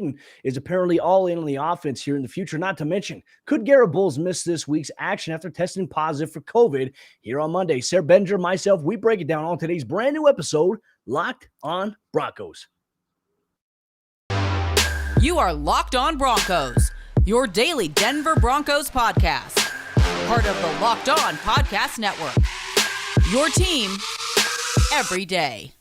Payton is apparently all in on the offense here in the future. Not to mention, could Garett Bolles miss this week's action after testing positive for COVID here on Monday? Sayre, Bedinger, myself, we break it down on today's brand new episode, Locked on Broncos. You are Locked on Broncos, your daily Denver Broncos podcast. Part of the Locked on Podcast Network. Your team every day.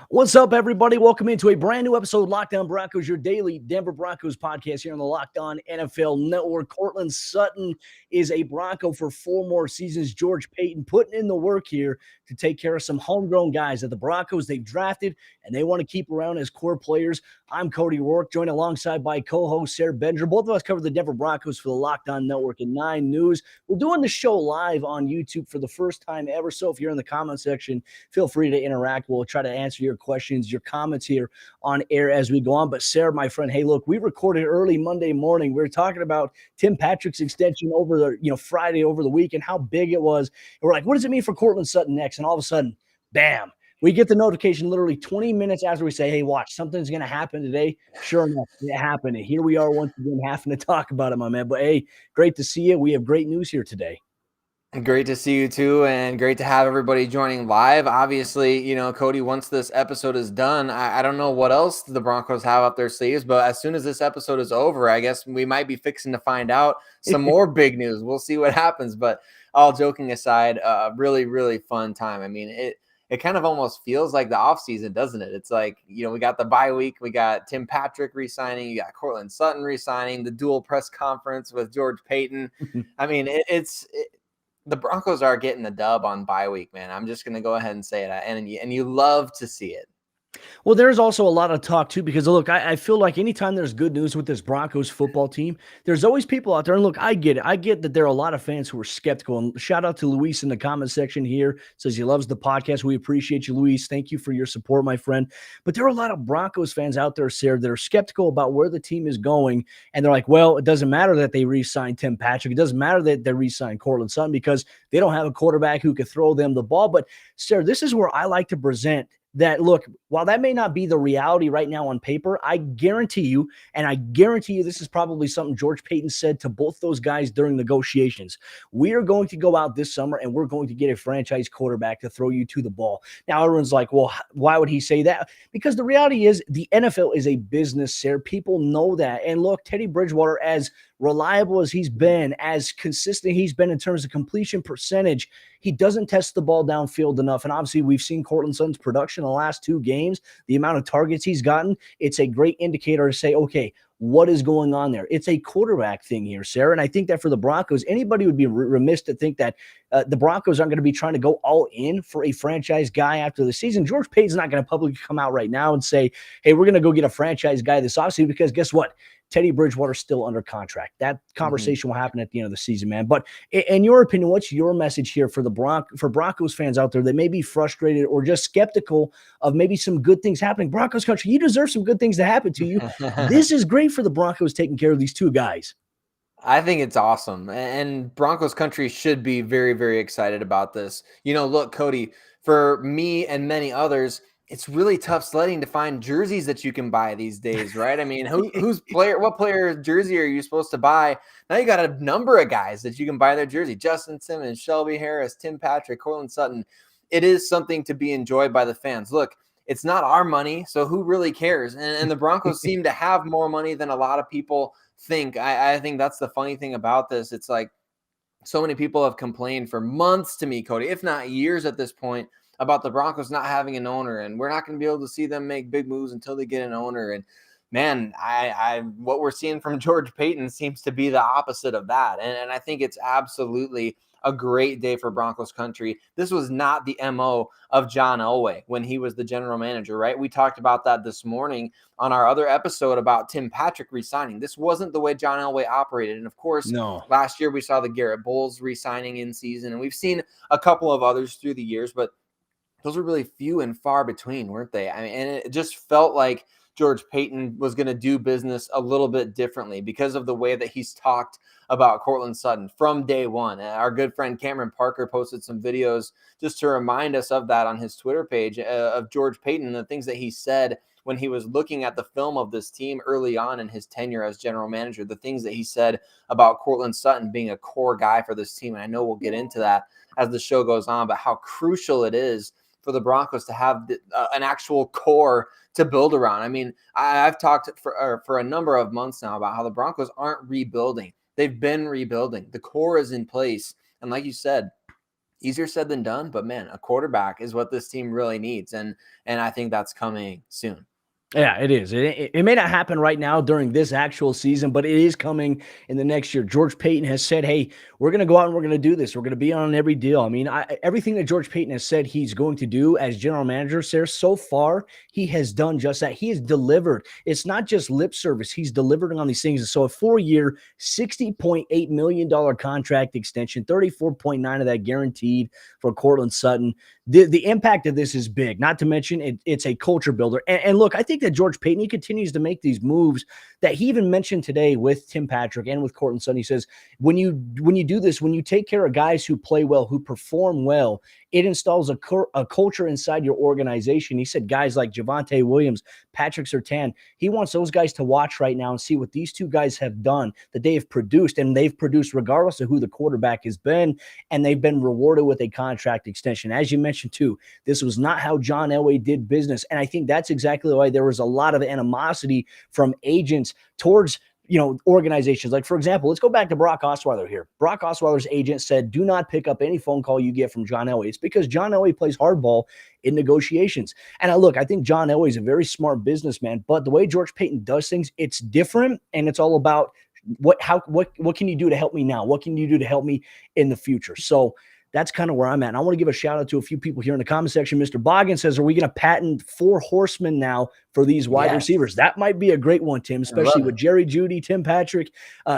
What's up, everybody? Welcome into a brand new episode of Locked on Broncos, your daily Denver Broncos podcast here on the Locked on NFL Network. Courtland Sutton is a Bronco for 4 more seasons. George Paton putting in the work here to take care of some homegrown guys that the Broncos they've drafted and they want to keep around as core players. I'm Cody Roark, joined alongside by co-host Sayre Bedinger. Both of us cover the Denver Broncos for the Locked on Network and 9 News. We're doing the show live on YouTube for the first time ever, so if you're in the comment section, feel free to interact. We'll try to answer your questions, your comments here on air as we go on. But Sayre, my friend, hey, look, we recorded early Monday morning. We were talking about Tim Patrick's extension over the Friday over the week and how big it was. And we're like, what does it mean for Courtland Sutton next? And all of a sudden, bam, we get the notification literally 20 minutes after we say, hey, watch, something's going to happen today. Sure enough, it happened. And here we are once again having to talk about it, my man. But hey, great to see you. We have great news here today. Great to see you too, and great to have everybody joining live. Obviously, Cody, once this episode is done, I don't know what else the Broncos have up their sleeves, but as soon as this episode is over, I guess we might be fixing to find out some more big news. We'll see what happens, but all joking aside, really, really fun time. I mean, it kind of almost feels like the offseason, doesn't it? It's like, we got the bye week, we got Tim Patrick re-signing, you got Courtland Sutton re-signing, the dual press conference with George Paton. I mean, the Broncos are getting the dub on bye week, man. I'm just going to go ahead and say it. And you love to see it. Well, there's also a lot of talk, too, because, look, I feel like anytime there's good news with this Broncos football team, there's always people out there. And, look, I get it. I get that there are a lot of fans who are skeptical. And shout out to Luis in the comment section here. Says he loves the podcast. We appreciate you, Luis. Thank you for your support, my friend. But there are a lot of Broncos fans out there, Sayre, that are skeptical about where the team is going. And they're like, well, it doesn't matter that they re-signed Tim Patrick. It doesn't matter that they re-signed Courtland Sutton because they don't have a quarterback who could throw them the ball. But, Sayre, this is where I like to present that, look, while that may not be the reality right now on paper, I guarantee you this is probably something George Paton said to both those guys during negotiations. We are going to go out this summer and we're going to get a franchise quarterback to throw you to the ball. Now, everyone's like, well, why would he say that? Because the reality is the NFL is a business, Sayre. People know that. And look, Teddy Bridgewater, as reliable as he's been, as consistent he's been in terms of completion percentage, he doesn't test the ball downfield enough. And obviously, we've seen Courtland Sutton's production in the last 2 games, the amount of targets he's gotten. It's a great indicator to say, okay, what is going on there? It's a quarterback thing here, Sayre. And I think that for the Broncos, anybody would be remiss to think that the Broncos aren't going to be trying to go all in for a franchise guy after the season. George Paton's not going to publicly come out right now and say, hey, we're going to go get a franchise guy this offseason, because guess what? Teddy Bridgewater's still under contract. That conversation will happen at the end of the season, man. But in your opinion, what's your message here for for Broncos fans out there that may be frustrated or just skeptical of maybe some good things happening? Broncos country, you deserve some good things to happen to you. This is great for the Broncos taking care of these 2 guys. I think it's awesome. And Broncos country should be very, very excited about this. Look, Cody, for me and many others, it's really tough sledding to find jerseys that you can buy these days, right? I mean, what player jersey are you supposed to buy? Now you got a number of guys that you can buy their jersey. Justin Simmons, Shelby Harris, Tim Patrick, Courtland Sutton. It is something to be enjoyed by the fans. Look, it's not our money, so who really cares? And the Broncos seem to have more money than a lot of people think. I think that's the funny thing about this. It's like so many people have complained for months to me, Cody, if not years at this point, about the Broncos not having an owner, and we're not going to be able to see them make big moves until they get an owner. And man, what we're seeing from George Paton seems to be the opposite of that. And I think it's absolutely a great day for Broncos country. This was not the MO of John Elway when he was the general manager, right? We talked about that this morning on our other episode about Tim Patrick re-signing. This wasn't the way John Elway operated. And of course, last year we saw the Garett Bolles re-signing in season, and we've seen a couple of others through the years, but those were really few and far between, weren't they? I mean, and it just felt like George Paton was going to do business a little bit differently because of the way that he's talked about Courtland Sutton from day one. Our good friend Cameron Parker posted some videos just to remind us of that on his Twitter page of George Paton and the things that he said when he was looking at the film of this team early on in his tenure as general manager, the things that he said about Courtland Sutton being a core guy for this team. And I know we'll get into that as the show goes on, but how crucial it is for the Broncos to have an actual core to build around. I mean, I've talked for a number of months now about how the Broncos aren't rebuilding. They've been rebuilding. The core is in place. And like you said, easier said than done, but man, a quarterback is what this team really needs. And I think that's coming soon. Yeah, it is. It may not happen right now during this actual season, but it is coming in the next year. George Paton has said, hey, we're going to go out and we're going to do this. We're going to be on every deal. I mean, everything that George Paton has said he's going to do as general manager, Sayre, so far, he has done just that. He has delivered. It's not just lip service. He's delivering on these things. And so a 4-year, $60.8 million contract extension, 34.9 of that guaranteed for Courtland Sutton. The impact of this is big, not to mention it's a culture builder. And look, I think that George Paton, he continues to make these moves that he even mentioned today with Tim Patrick and with Courtland Sutton. He says, when you do this, when you take care of guys who play well, who perform well, it installs a culture inside your organization. He said guys like Javonte Williams, Patrick Surtain, he wants those guys to watch right now and see what these two guys have done, that they have produced, and they've produced regardless of who the quarterback has been, and they've been rewarded with a contract extension. As you mentioned too, this was not how John Elway did business, and I think that's exactly why there was a lot of animosity from agents towards organizations. Like, for example, let's go back to Brock Osweiler here. Brock Osweiler's agent said, do not pick up any phone call you get from John Elway. It's because John Elway plays hardball in negotiations. And I think John Elway is a very smart businessman, but the way George Paton does things, it's different. And it's all about what can you do to help me now? What can you do to help me in the future? So that's kind of where I'm at. And I want to give a shout out to a few people here in the comment section. Mr. Boggin says, are we going to patent 4 horsemen now for these wide receivers? That might be a great one, Tim, especially with Jerry Jeudy, Tim Patrick,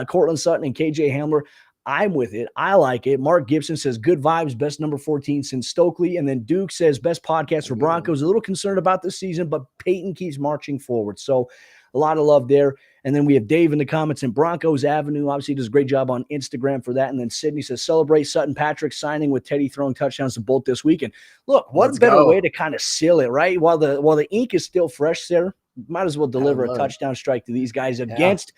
Courtland Sutton, and KJ Hamler. I'm with it. I like it. Mark Gibson says, good vibes, best number 14 since Stokely. And then Duke says, best podcast for Broncos. A little concerned about this season, but Paton keeps marching forward. So a lot of love there. And then we have Dave in the comments in Broncos Avenue. Obviously, does a great job on Instagram for that. And then Sydney says, celebrate Sutton Patrick signing with Teddy throwing touchdowns to Bolt this weekend. Look, what better way to kind of seal it, right? While the ink is still fresh there, might as well deliver a touchdown strike to these guys against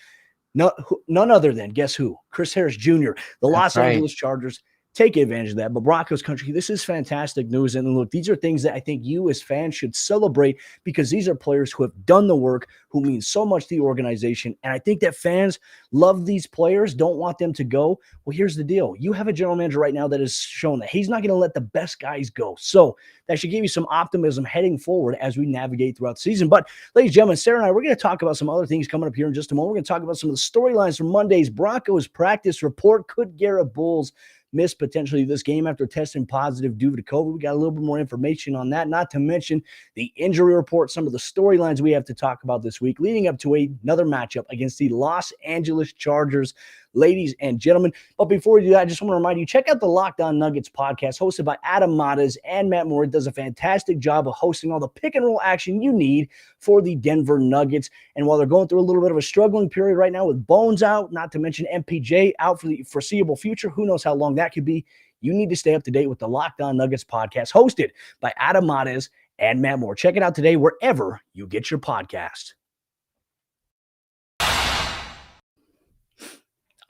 none other than, guess who? Chris Harris Jr., the Los Angeles Chargers. Take advantage of that. But Broncos Country, this is fantastic news. And look, these are things that I think you as fans should celebrate, because these are players who have done the work, who mean so much to the organization. And I think that fans love these players, don't want them to go. Well, here's the deal. You have a general manager right now that has shown that he's not going to let the best guys go. So that should give you some optimism heading forward as we navigate throughout the season. But ladies and gentlemen, Sayre and I, we're going to talk about some other things coming up here in just a moment. We're going to talk about some of the storylines from Monday's Broncos practice report. Could Garett Bolles miss potentially this game after testing positive due to COVID? We got a little bit more information on that, not to mention the injury report, some of the storylines we have to talk about this week leading up to another matchup against the Los Angeles Chargers, ladies and gentlemen. But before we do that, I just want to remind you, check out the Locked On Nuggets podcast hosted by Adam Matas and Matt Moore. It does a fantastic job of hosting all the pick and roll action you need for the Denver Nuggets. And while they're going through a little bit of a struggling period right now with Bones out, not to mention MPJ out for the foreseeable future, who knows how long that could be, you need to stay up to date with the Locked On Nuggets podcast hosted by Adam Matas and Matt Moore. Check it out today wherever you get your podcast.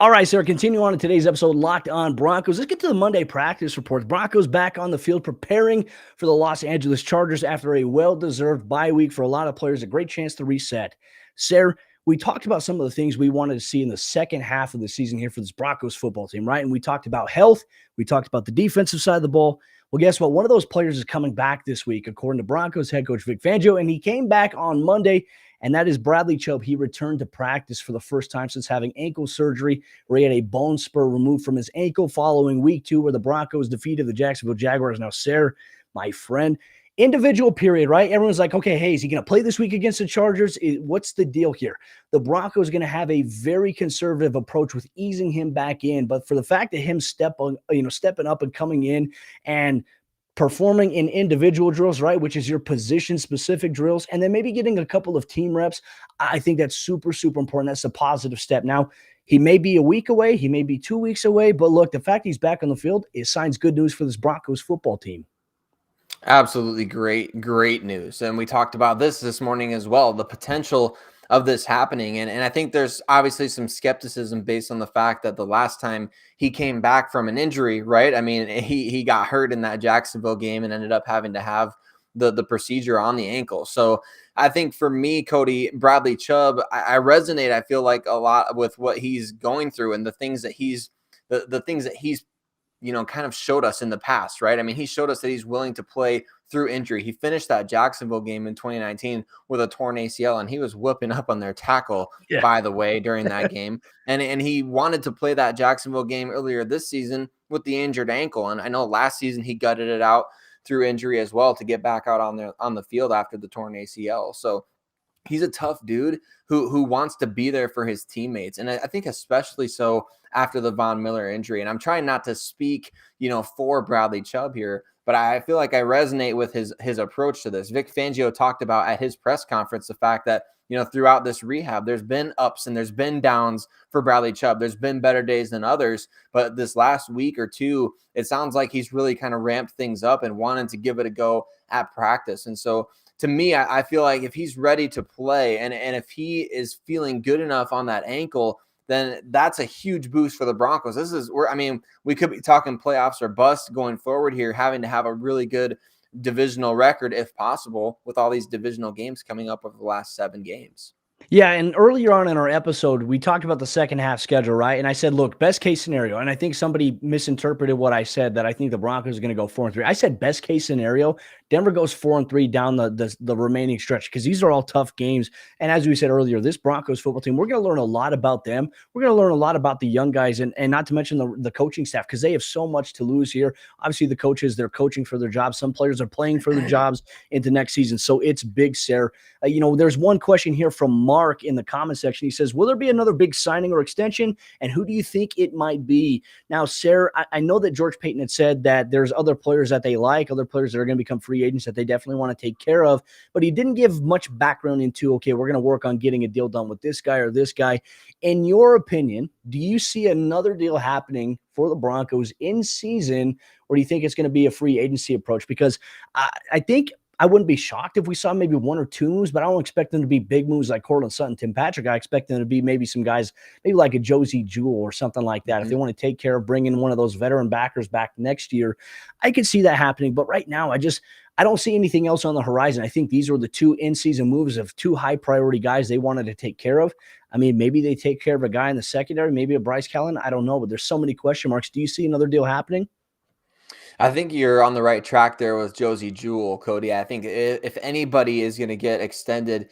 All right, Sayre, continue on in today's episode, Locked On Broncos. Let's get to the Monday practice reports. Broncos back on the field preparing for the Los Angeles Chargers after a well-deserved bye week for a lot of players, a great chance to reset. Sayre, we talked about some of the things we wanted to see in the second half of the season here for this Broncos football team, right? And we talked about health. We talked about the defensive side of the ball. Well, guess what? One of those players is coming back this week, according to Broncos head coach Vic Fangio, and he came back on Monday, and that is Bradley Chubb. He returned to practice for the first time since having ankle surgery, where he had a bone spur removed from his ankle following week 2, where the Broncos defeated the Jacksonville Jaguars. Now, Sayre, my friend, individual period, right? Everyone's like, okay, hey, is he going to play this week against the Chargers? What's the deal here? The Broncos are going to have a very conservative approach with easing him back in. But for the fact that him stepping up and coming in and performing in individual drills, right, which is your position-specific drills, and then maybe getting a couple of team reps. I think that's super, super important. That's a positive step. Now, he may be a week away, he may be 2 weeks away, but look, the fact he's back on the field is signs good news for this Broncos football team. Absolutely great news. And we talked about this morning as well, the potential of this happening. And I think there's obviously some skepticism based on the fact that the last time he came back from an injury, right? I mean, he got hurt in that Jacksonville game and ended up having to have the procedure on the ankle. So I think for me, Cody, Bradley Chubb, I resonate, I feel like, a lot with what he's going through and the things that he's kind of showed us in the past, right? I mean, he showed us that he's willing to play through injury. He finished that Jacksonville game in 2019 with a torn ACL, and he was whooping up on their tackle, by the way, during that game. And he wanted to play that Jacksonville game earlier this season with the injured ankle. And I know last season he gutted it out through injury as well to get back out on the field after the torn ACL. So he's a tough dude who wants to be there for his teammates. And I think especially so after the Von Miller injury. And I'm trying not to speak, for Bradley Chubb here, but I feel like I resonate with his approach to this. Vic Fangio talked about at his press conference the fact that, throughout this rehab, there's been ups and there's been downs for Bradley Chubb. There's been better days than others, but this last week or two, it sounds like he's really kind of ramped things up and wanted to give it a go at practice. And so to me, I feel like if he's ready to play and if he is feeling good enough on that ankle, then that's a huge boost for the Broncos. We could be talking playoffs or bust going forward here, having to have a really good divisional record if possible with all these divisional games coming up over the last 7 games. Yeah, and earlier on in our episode, we talked about the second half schedule, right? And I said, look, best case scenario, and I think somebody misinterpreted what I said, that I think the Broncos are going to go 4-3. I said best case scenario, Denver goes 4-3 down the remaining stretch, because these are all tough games. And as we said earlier, this Broncos football team, we're going to learn a lot about them. We're going to learn a lot about the young guys, and not to mention the coaching staff, because they have so much to lose here. Obviously, the coaches, they're coaching for their jobs. Some players are playing for their jobs into next season. So it's big, Sayre. There's one question here from Mark in the comment section. He says, will there be another big signing or extension? And who do you think it might be? Now, Sayre, I know that George Paton had said that there's other players that they like, other players that are going to become free agents that they definitely want to take care of, but he didn't give much background into, okay, we're going to work on getting a deal done with this guy or this guy. In your opinion, do you see another deal happening for the Broncos in season, or do you think it's going to be a free agency approach? Because I think I wouldn't be shocked if we saw maybe 1 or 2 moves, but I don't expect them to be big moves like Courtland Sutton, Tim Patrick. I expect them to be maybe some guys, maybe like a Josie Jewell or something like that. If they want to take care of bringing one of those veteran backers back next year, I could see that happening. But right now, I don't see anything else on the horizon. I think these were the 2 in-season moves of 2 high-priority guys they wanted to take care of. I mean, maybe they take care of a guy in the secondary, maybe a Bryce Callen. I don't know, but there's so many question marks. Do you see another deal happening? I think you're on the right track there with Josie Jewell, Cody. I think if anybody is going to get extended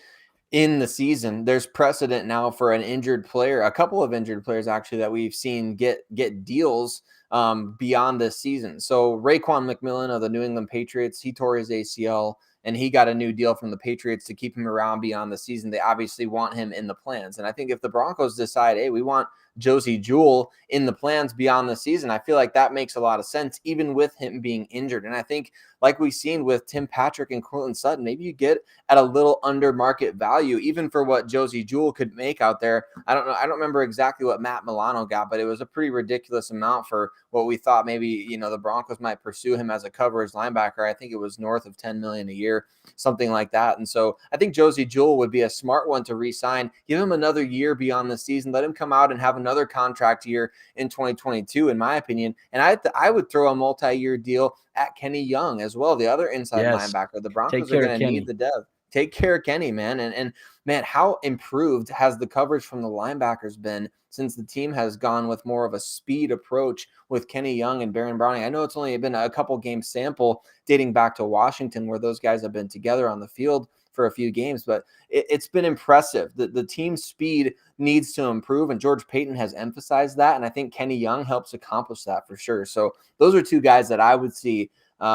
in the season, there's precedent now for an injured player, a couple of injured players actually, that we've seen get deals beyond this season. So Raekwon McMillan of the New England Patriots, he tore his ACL and he got a new deal from the Patriots to keep him around beyond the season. They obviously want him in the plans. And I think if the Broncos decide, hey, we want Josie Jewell in the plans beyond the season, I feel like that makes a lot of sense, even with him being injured. And I think, like we've seen with Tim Patrick and Courtland Sutton, maybe you get at a little under market value, even for what Josie Jewell could make out there. I don't know. I don't remember exactly what Matt Milano got, but it was a pretty ridiculous amount for what we thought maybe, the Broncos might pursue him as a coverage linebacker. I think it was north of $10 million a year, something like that. And so I think Josie Jewell would be a smart one to re-sign, give him another year beyond the season, let him come out and have another contract year in 2022, in my opinion. And I would throw a multi-year deal at Kenny Young as well, the other inside linebacker. The Broncos are going to need the depth. Take care of Kenny, man. And man, how improved has the coverage from the linebackers been since the team has gone with more of a speed approach with Kenny Young and Baron Browning? I know it's only been a couple game sample dating back to Washington where those guys have been together on the field for a few games, but it's been impressive. The team's speed needs to improve, and George Paton has emphasized that, and I think Kenny Young helps accomplish that for sure. So those are 2 guys that I would see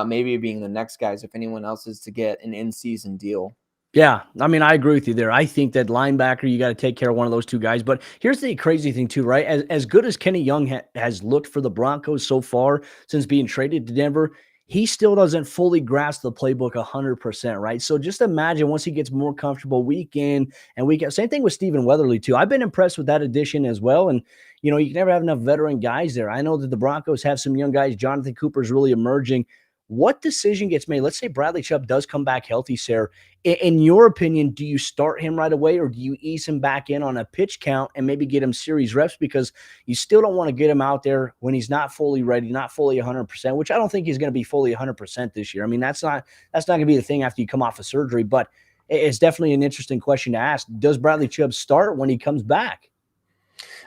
maybe being the next guys if anyone else is to get an in-season deal. Yeah, I mean, I agree with you there. I think that linebacker, you got to take care of one of those 2 guys. But here's the crazy thing too, right? As good as Kenny Young has looked for the Broncos so far since being traded to Denver, he still doesn't fully grasp the playbook 100%, right? So just imagine once he gets more comfortable week in and week out. Same thing with Stephen Weatherly, too. I've been impressed with that addition as well. And, you know, you can never have enough veteran guys there. I know that the Broncos have some young guys. Jonathan Cooper's really emerging. What decision gets made? Let's say Bradley Chubb does come back healthy, Sayre. In your opinion, do you start him right away or do you ease him back in on a pitch count and maybe get him series reps? Because you still don't want to get him out there when he's not fully ready, not fully 100%, which I don't think he's going to be fully 100% this year. I mean, that's not going to be the thing after you come off of surgery, but it's definitely an interesting question to ask. Does Bradley Chubb start when he comes back?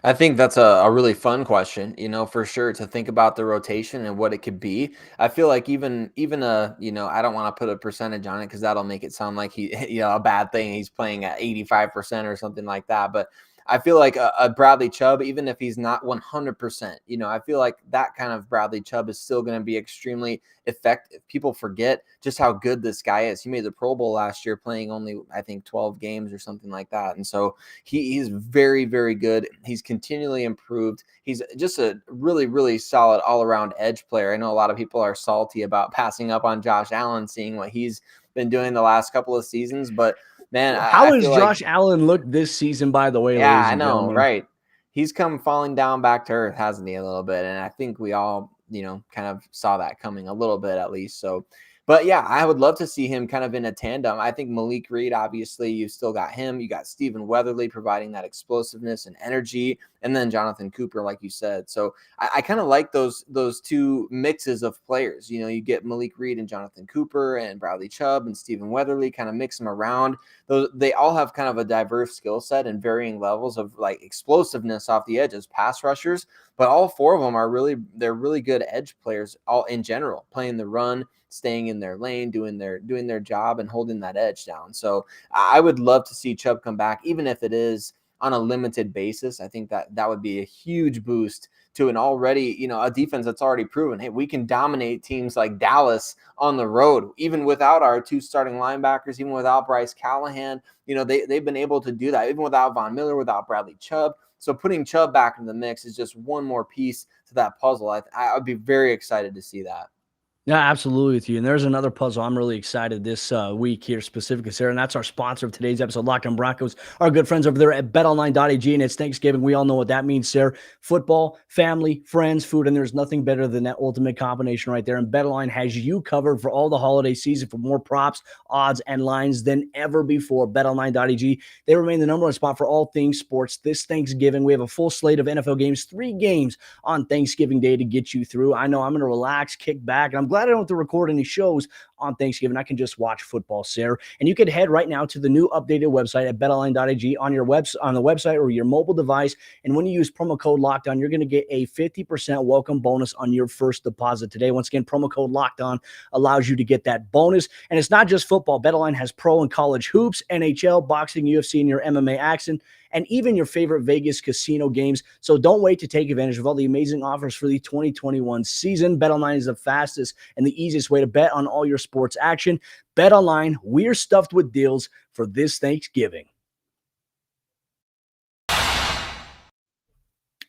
I think that's a really fun question, for sure, to think about the rotation and what it could be. I feel like even I don't want to put a percentage on it because that'll make it sound like he, a bad thing. He's playing at 85% or something like that. But I feel like a Bradley Chubb, even if he's not 100%, I feel like that kind of Bradley Chubb is still going to be extremely effective. People forget just how good this guy is. He made the Pro Bowl last year playing only, I think, 12 games or something like that. And so he's very, very good. He's continually improved. He's just a really, really solid all-around edge player. I know a lot of people are salty about passing up on Josh Allen, seeing what he's been doing the last couple of seasons, but man, how has Josh Allen looked this season, by the way? Yeah, I know, gentlemen? right? He's come falling down back to earth, hasn't he, a little bit? And I think we all, kind of saw that coming a little bit at least. So, but yeah, I would love to see him kind of in a tandem. I think Malik Reed, obviously, you've still got him. You got Stephen Weatherly providing that explosiveness and energy, and then Jonathan Cooper, like you said. So I kind of like those two mixes of players. You get Malik Reed and Jonathan Cooper and Bradley Chubb and Stephen Weatherly, kind of mix them around. They all have kind of a diverse skill set and varying levels of like explosiveness off the edge as pass rushers, but all four of them they're really good edge players all in general, playing the run, staying in their lane, doing their job and holding that edge down. So I would love to see Chubb come back, even if it is on a limited basis. I think that would be a huge boost to an already, a defense that's already proven, hey, we can dominate teams like Dallas on the road, even without our two starting linebackers, even without Bryce Callahan. They've been able to do that, even without Von Miller, without Bradley Chubb. So putting Chubb back in the mix is just one more piece to that puzzle. I would be very excited to see that. Yeah, absolutely with you. And there's another puzzle I'm really excited this week here specifically, Sayre, and that's our sponsor of today's episode, Locked On Broncos, our good friends over there at betonline.ag, and it's Thanksgiving. We all know what that means, Sayre. Football, family, friends, food, and there's nothing better than that ultimate combination right there. And Betonline has you covered for all the holiday season for more props, odds, and lines than ever before. Betonline.ag, they remain the number one spot for all things sports this Thanksgiving. We have a full slate of NFL games, 3 games on Thanksgiving Day to get you through. I know I'm going to relax, kick back, and I'm glad I don't have to record any shows on Thanksgiving. I can just watch football, Sayre. And you can head right now to the new updated website at betonline.ag on the website or your mobile device. And when you use promo code LOCKEDON, you're going to get a 50% welcome bonus on your first deposit today. Once again, promo code LOCKEDON allows you to get that bonus. And it's not just football. Betonline has pro and college hoops, NHL, boxing, UFC, and your MMA action, and even your favorite Vegas casino games. So don't wait to take advantage of all the amazing offers for the 2021 season. BetOnline is the fastest and the easiest way to bet on all your sports action. BetOnline, we're stuffed with deals for this Thanksgiving.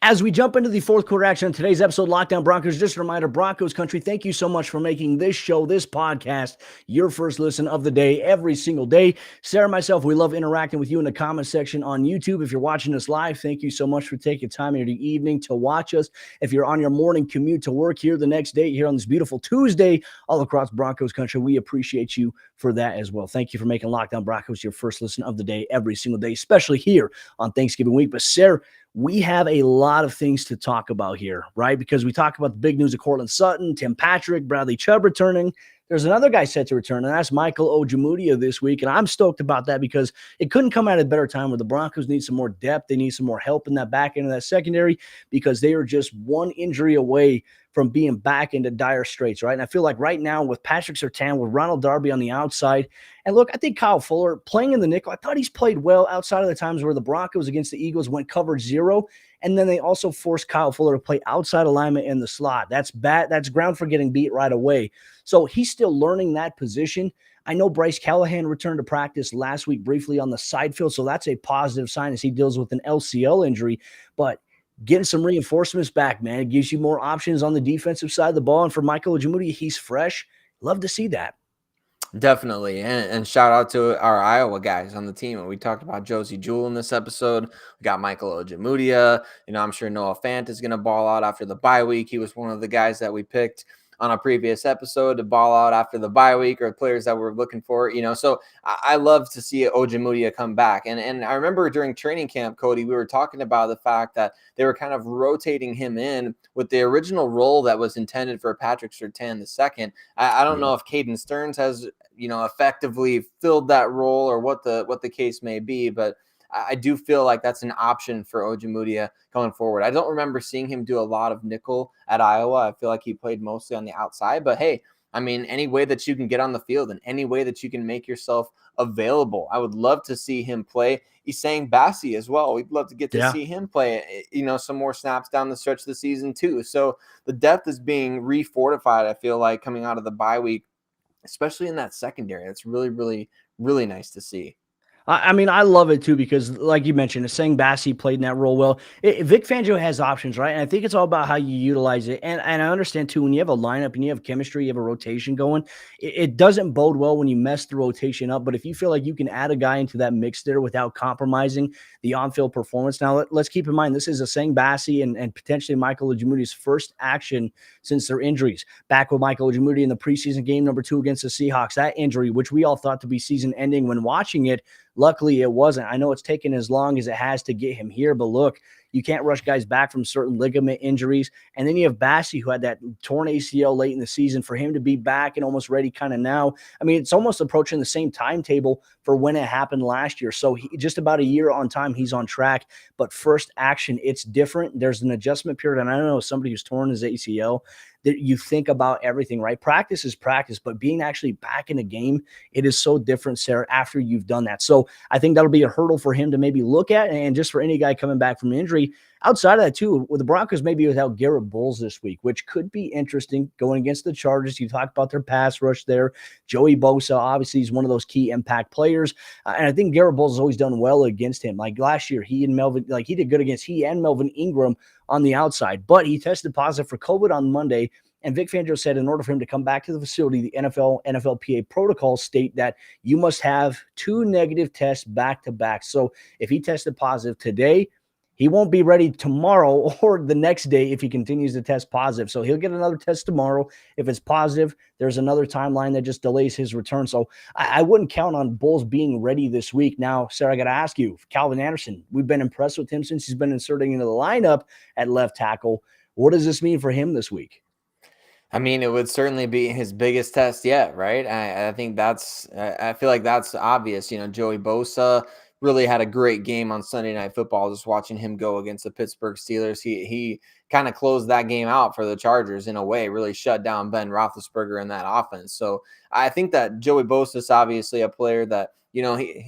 As we jump into the fourth quarter action of today's episode, Locked On Broncos, just a reminder, Broncos Country, thank you so much for making this show, this podcast, your first listen of the day every single day. Sayre and myself, we love interacting with you in the comment section on YouTube. If you're watching us live, thank you so much for taking time in the evening to watch us. If you're on your morning commute to work here the next day, here on this beautiful Tuesday, all across Broncos Country, we appreciate you for that as well. Thank you for making Locked On Broncos your first listen of the day every single day, especially here on Thanksgiving week. But Sayre, we have a lot of things to talk about here, right? Because we talk about the big news of Courtland Sutton, Tim Patrick, Bradley Chubb returning. There's another guy set to return, and that's Michael Ojemudia this week. And I'm stoked about that because it couldn't come at a better time where the Broncos need some more depth. They need some more help in that back end of that secondary because they are just one injury away from being back into dire straits, right? And I feel like right now with Patrick Surtain, with Ronald Darby on the outside, and look, I think Kyle Fuller playing in the nickel, I thought he's played well outside of the times where the Broncos against the Eagles went coverage 0, and then they also forced Kyle Fuller to play outside alignment in the slot. That's bad. That's ground for getting beat right away. So he's still learning that position. I know Bryce Callahan returned to practice last week briefly on the side field, so that's a positive sign as he deals with an LCL injury, but getting some reinforcements back, man. It gives you more options on the defensive side of the ball. And for Michael Ojemudia, he's fresh. Love to see that. Definitely. And shout out to our Iowa guys on the team. And we talked about Josie Jewell in this episode. We got Michael Ojemudia. I'm sure Noah Fant is going to ball out after the bye week. He was one of the guys that we picked on a previous episode to ball out after the bye week, or players that we're looking for, so I love to see Ojemudia come back. And I remember during training camp, Cody, we were talking about the fact that they were kind of rotating him in with the original role that was intended for Patrick Surtain II. I don't know if Caden Stearns has, effectively filled that role, or what the case may be, but I do feel like that's an option for Ojemudia going forward. I don't remember seeing him do a lot of nickel at Iowa. I feel like he played mostly on the outside, but hey, any way that you can get on the field and any way that you can make yourself available, I would love to see him play. Essang Bassey as well. We'd love to get to see him play, some more snaps down the stretch of the season too. So the depth is being refortified, I feel like, coming out of the bye week, especially in that secondary. It's really, really, really nice to see. I love it too, because like you mentioned, Essang Bassey played in that role well. Vic Fangio has options, right? And I think it's all about how you utilize it. And I understand too, when you have a lineup and you have chemistry, you have a rotation going, it doesn't bode well when you mess the rotation up. But if you feel like you can add a guy into that mix there without compromising the on-field performance. Now, let's keep in mind, this is Essang Bassey and potentially Michael Ojemudia's first action since their injuries. Back with Michael Ojemudia in the preseason game number 2 against the Seahawks, that injury, which we all thought to be season ending when watching it, luckily, it wasn't. I know it's taken as long as it has to get him here, but look, you can't rush guys back from certain ligament injuries. And then you have Bassey, who had that torn ACL late in the season. For him to be back and almost ready kind of now, it's almost approaching the same timetable for when it happened last year. So just about a year on time, he's on track. But first action, it's different. There's an adjustment period. And I don't know, somebody who's torn his ACL, that you think about everything, right? Practice is practice, but being actually back in a game, it is so different, Sayre, after you've done that. So I think that'll be a hurdle for him to maybe look at. And just for any guy coming back from injury, outside of that too, with the Broncos maybe without Garett Bolles this week, which could be interesting going against the Chargers. You talked about their pass rush there. Joey Bosa, obviously, is one of those key impact players. And I think Garett Bolles has always done well against him. Like last year, he and Melvin Ingram on the outside, but he tested positive for COVID on Monday. And Vic Fangio said in order for him to come back to the facility, the NFLPA protocols state that you must have 2 negative tests back to back. So if he tested positive today, he won't be ready tomorrow or the next day if he continues to test positive. So he'll get another test tomorrow. If it's positive, there's another timeline that just delays his return. So I wouldn't count on Bolles being ready this week. Now, Sayre, I got to ask you, Calvin Anderson, we've been impressed with him since he's been inserting into the lineup at left tackle. What does this mean for him this week? It would certainly be his biggest test yet, right? I think I feel like that's obvious. Joey Bosa really had a great game on Sunday Night Football. Just watching him go against the Pittsburgh Steelers, he kind of closed that game out for the Chargers in a way, really shut down Ben Roethlisberger in that offense. So I think that Joey Bosa is obviously a player that,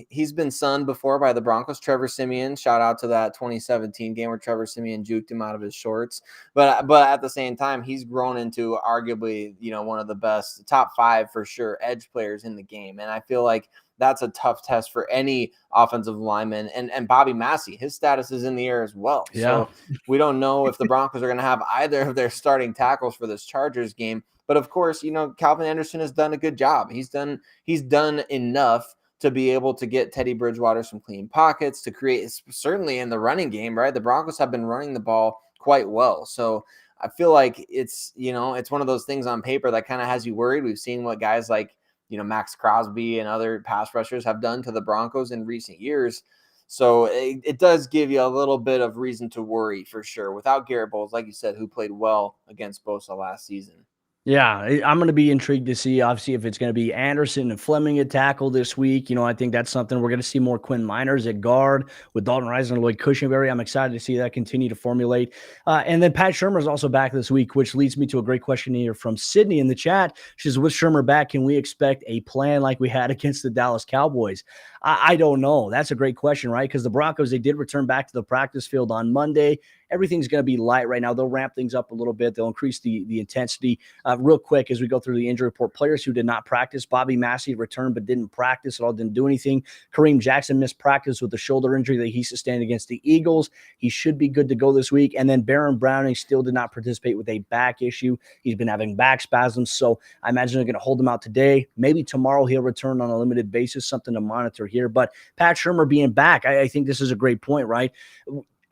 he's been sunned before by the Broncos. Trevor Siemian, shout out to that 2017 game where Trevor Siemian juked him out of his shorts. But at the same time, he's grown into arguably, one of the best, top 5 for sure, edge players in the game. And I feel like that's a tough test for any offensive lineman. And Bobby Massey, his status is in the air as well. Yeah. So we don't know if the Broncos are going to have either of their starting tackles for this Chargers game. But of course, Calvin Anderson has done a good job. He's done enough to be able to get Teddy Bridgewater some clean pockets, to create, certainly in the running game, right? The Broncos have been running the ball quite well. So I feel like it's one of those things on paper that kind of has you worried. We've seen what guys like, Max Crosby and other pass rushers have done to the Broncos in recent years. So it does give you a little bit of reason to worry for sure. Without Garett Bolles, like you said, who played well against Bosa last season. Yeah, I'm going to be intrigued to see, obviously, if it's going to be Anderson and Fleming at tackle this week. I think that's something we're going to see more. Quinn Miners at guard with Dalton Risner and Lloyd Cushenberry. I'm excited to see that continue to formulate. And then Pat Shurmur is also back this week, which leads me to a great question here from Sydney in the chat. She says, with Shurmur back, can we expect a plan like we had against the Dallas Cowboys? I don't know. That's a great question, right? Because the Broncos, they did return back to the practice field on Monday. everything's going to be light right now. They'll ramp things up a little bit. They'll increase the intensity real quick as we go through the injury report. Players who did not practice. Bobby Massey returned but didn't practice at all, didn't do anything. Kareem Jackson missed practice with the shoulder injury that he sustained against the Eagles. He should be good to go this week. And then Baron Browning still did not participate with a back issue. He's been having back spasms, so I imagine they're going to hold him out today. Maybe tomorrow he'll return on a limited basis, something to monitor here. But Pat Shurmur being back, I think this is a great point, right?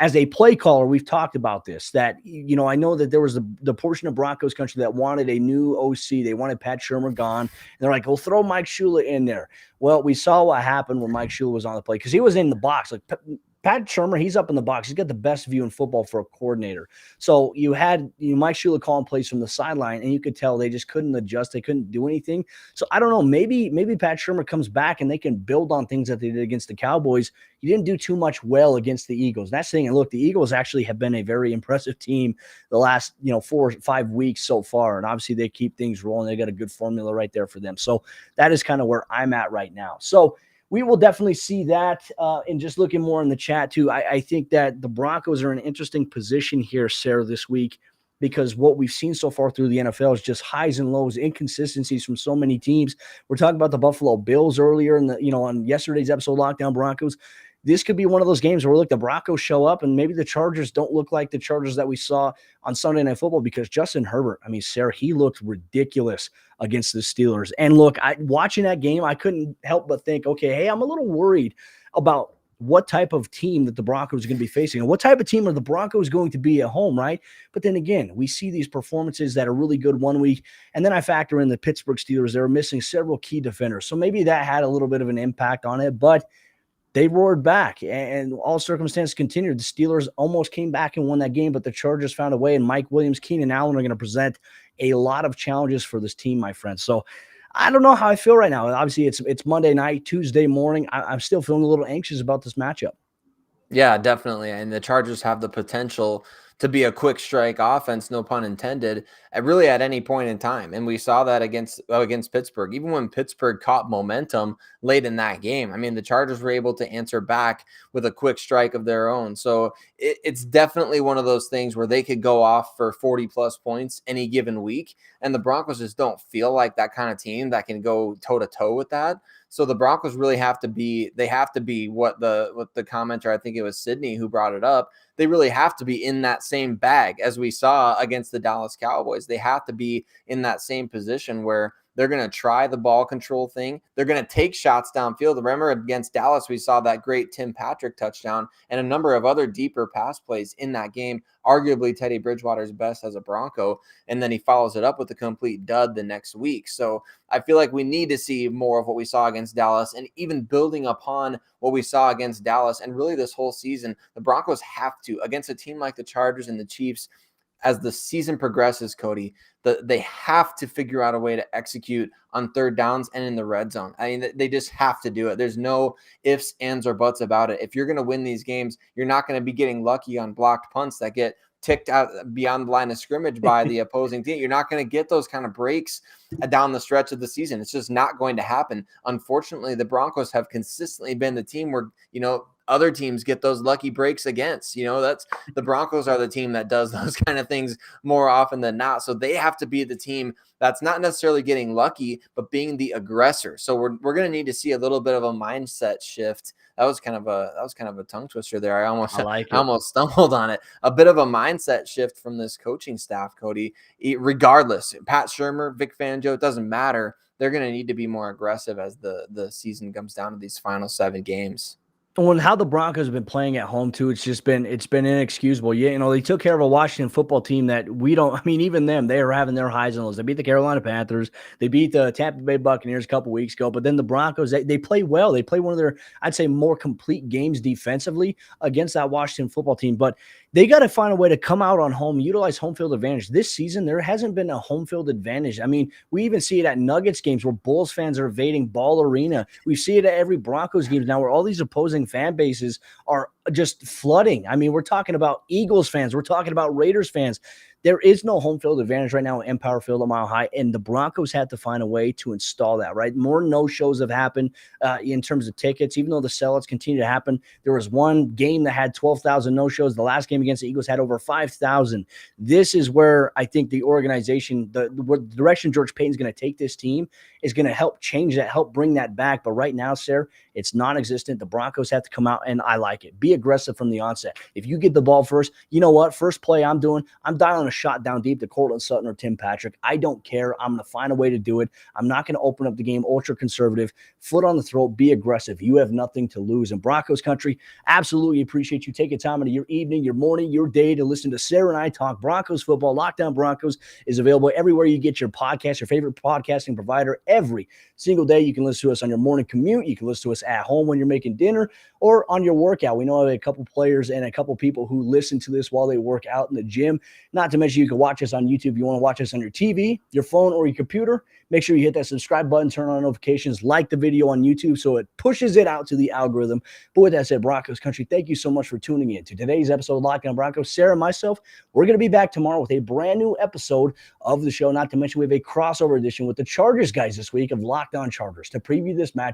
As a play caller, we've talked about this, that, you know, I know that there was the portion of Broncos country that wanted a new OC. They wanted Pat Shurmur gone. And they're like, well, throw Mike Shula in there. Well, we saw what happened when Mike Shula was on the play because he was in the box. Like Pat Shurmur, he's up in the box. He's got the best view in football for a coordinator. So you had Mike Shula calling plays from the sideline, and you could tell they just couldn't adjust. They couldn't do anything. So I don't know. Maybe Pat Shurmur comes back and they can build on things that they did against the Cowboys. You didn't do too much well against the Eagles. That's the thing. And look, the Eagles actually have been a very impressive team the last 4 or 5 weeks so far. And obviously they keep things rolling. They got a good formula right there for them. So that is kind of where I'm at right now. So we will definitely see that. And just looking more in the chat too, I think that the Broncos are in an interesting position here, Sayre, this week, because what we've seen so far through the NFL is just highs and lows, inconsistencies from so many teams. We're talking about the Buffalo Bills earlier in on yesterday's episode, Lockdown Broncos. This could be one of those games where, look, the Broncos show up and maybe the Chargers don't look like the Chargers that we saw on Sunday Night Football, because Justin Herbert, Sayre, he looked ridiculous against the Steelers. And look, watching that game, I couldn't help but think, okay, hey, I'm a little worried about what type of team that the Broncos are going to be facing and what type of team are the Broncos going to be at home, right? But then again, we see these performances that are really good one week, and then I factor in the Pittsburgh Steelers. They were missing several key defenders. So maybe that had a little bit of an impact on it, but they roared back, and all circumstances continued. The Steelers almost came back and won that game, but the Chargers found a way, and Mike Williams, Keenan Allen are going to present a lot of challenges for this team, my friends. So I don't know how I feel right now. Obviously, it's Monday night, Tuesday morning. I'm still feeling a little anxious about this matchup. Yeah, definitely. And the Chargers have the potential to be a quick strike offense, no pun intended, really at any point in time. And we saw that against Pittsburgh. Even when Pittsburgh caught momentum late in that game, the Chargers were able to answer back with a quick strike of their own. So it's definitely one of those things where they could go off for 40-plus points any given week. And the Broncos just don't feel like that kind of team that can go toe-to-toe with that. So the Broncos really have to be what the commenter, I think it was Sydney who brought it up, they really have to be in that same bag as we saw against the Dallas Cowboys. They have to be in that same position where they're going to try the ball control thing. They're going to take shots downfield. Remember, against Dallas, we saw that great Tim Patrick touchdown and a number of other deeper pass plays in that game, arguably Teddy Bridgewater's best as a Bronco, and then he follows it up with a complete dud the next week. So I feel like we need to see more of what we saw against Dallas, and even building upon what we saw against Dallas and really this whole season, the Broncos have to, against a team like the Chargers and the Chiefs, as the season progresses, Cody, they have to figure out a way to execute on third downs and in the red zone. They just have to do it. There's no ifs, ands, or buts about it. If you're going to win these games, you're not going to be getting lucky on blocked punts that get ticked out beyond the line of scrimmage by the opposing team. You're not going to get those kind of breaks down the stretch of the season. It's just not going to happen. Unfortunately, the Broncos have consistently been the team where, other teams get those lucky breaks against. That's the Broncos are the team that does those kind of things more often than not. So they have to be the team that's not necessarily getting lucky, but being the aggressor. So we're going to need to see a little bit of a mindset shift. That was kind of a tongue twister there. I almost stumbled on it. A bit of a mindset shift from this coaching staff, Cody. Regardless, Pat Shurmur, Vic Fangio, it doesn't matter. They're going to need to be more aggressive as the season comes down to these final 7 games. Well, how the Broncos have been playing at home too, it's been inexcusable. Yeah, they took care of a Washington football team that we don't. Even them, they are having their highs and lows. They beat the Carolina Panthers, they beat the Tampa Bay Buccaneers a couple weeks ago. But then the Broncos, they play well. They play one of their, I'd say, more complete games defensively against that Washington football team. But they got to find a way to come out on home, utilize home field advantage. This season, there hasn't been a home field advantage. We even see it at Nuggets games where Bulls fans are invading Ball Arena. We see it at every Broncos game now where all these opposing fan bases are just flooding. We're talking about Eagles fans. We're talking about Raiders fans. There is no home field advantage right now in Empower Field at Mile High, and the Broncos had to find a way to install that, right? More no-shows have happened in terms of tickets, even though the sellouts continue to happen. There was one game that had 12,000 no-shows. The last game against the Eagles had over 5,000. This is where I think the organization, the direction George Paton's going to take this team is going to help change that, help bring that back. But right now, Sayre, it's non-existent. The Broncos have to come out, and I like it. Be aggressive from the onset. If you get the ball first, you know what? First play I'm dialing a shot down deep to Courtland Sutton or Tim Patrick. I don't care. I'm going to find a way to do it. I'm not going to open up the game ultra conservative, foot on the throat, be aggressive. You have nothing to lose. In Broncos country, absolutely appreciate you taking time out of your evening, your morning, your day to listen to Sayre and I talk Broncos football. Lockdown Broncos is available everywhere you get your podcast, your favorite podcasting provider, every single day. You can listen to us on your morning commute. You can listen to us at home when you're making dinner or on your workout. We know a couple players and a couple people who listen to this while they work out in the gym. Not to mention you can watch us on YouTube. You want to watch us on your TV, your phone, or your computer. Make sure you hit that subscribe button, turn on notifications, like the video on YouTube so it pushes it out to the algorithm. But with that said, Broncos country, thank you so much for tuning in to today's episode of Lockdown Broncos. Sayre and myself, we're going to be back tomorrow with a brand new episode of the show. Not to mention we have a crossover edition with the Chargers guys this week of Lockdown Chargers to preview this matchup.